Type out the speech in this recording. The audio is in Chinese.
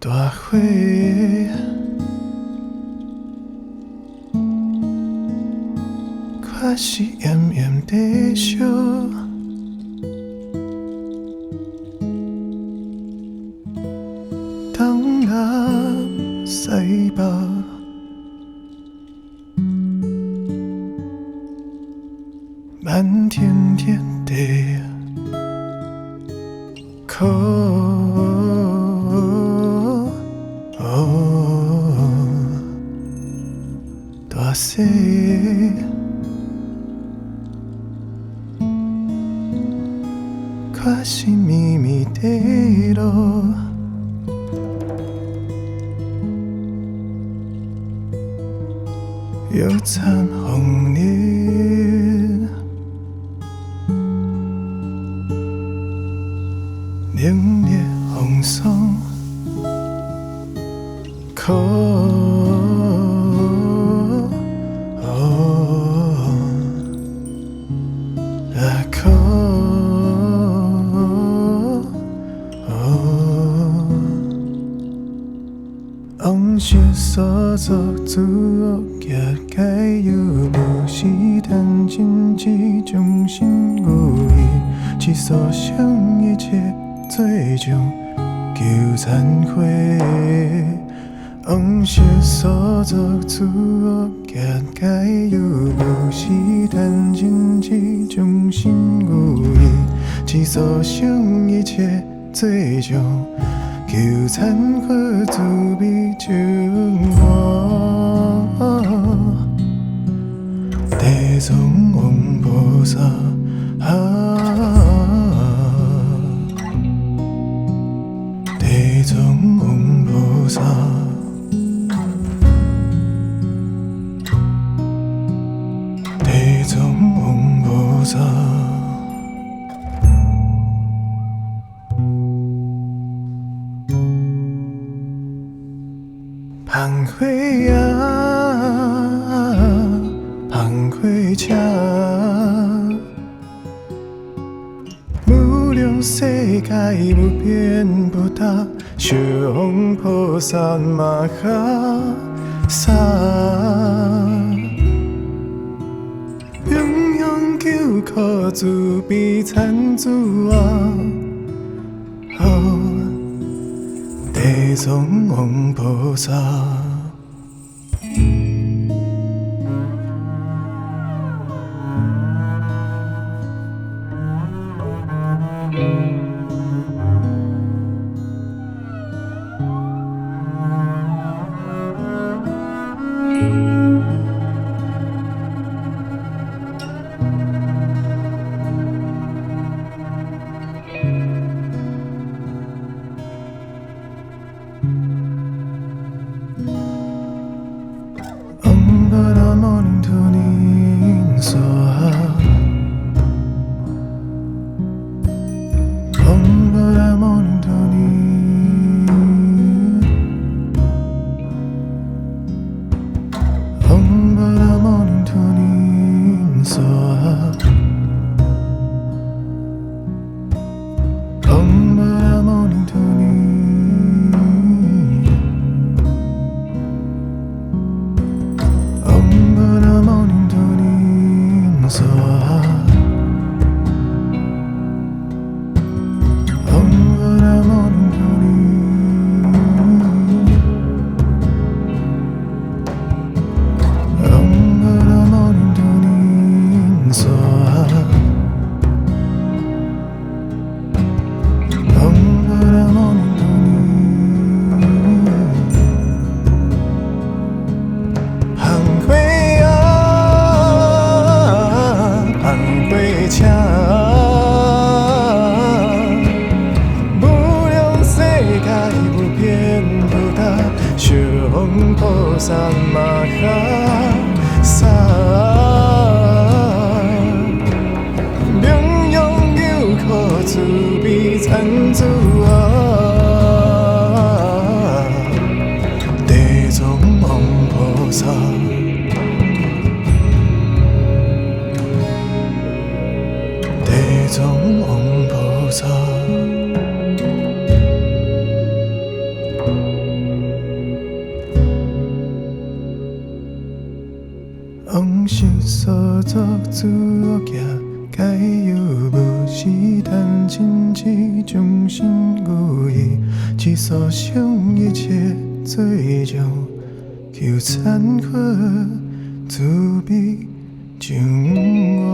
大火，还是炎炎地烧。东南西北，漫天天地可。大势，还是秘密地落，又惨红日，冷冽风霜，可。往事所作自我结界，又无是谈真挚，将心无意，只所想一切，最终求忏悔。往事所作自我结界，又无是谈真挚，将心无意，只所想一切，最终。求忏悔，自悲情我。地藏王菩萨，地藏王菩萨，地藏王菩萨。放火啊，放火车，无量世界无边不大，小王菩萨嘛哈萨，永永求可慈悲参主啊。地藏王菩萨，萨玛哈萨，明永有可慈悲参主啊，地藏王菩萨，地藏王菩萨。作自我行，该有无是谈真挚忠心如意，只所想一切最终求残酷自卑情我。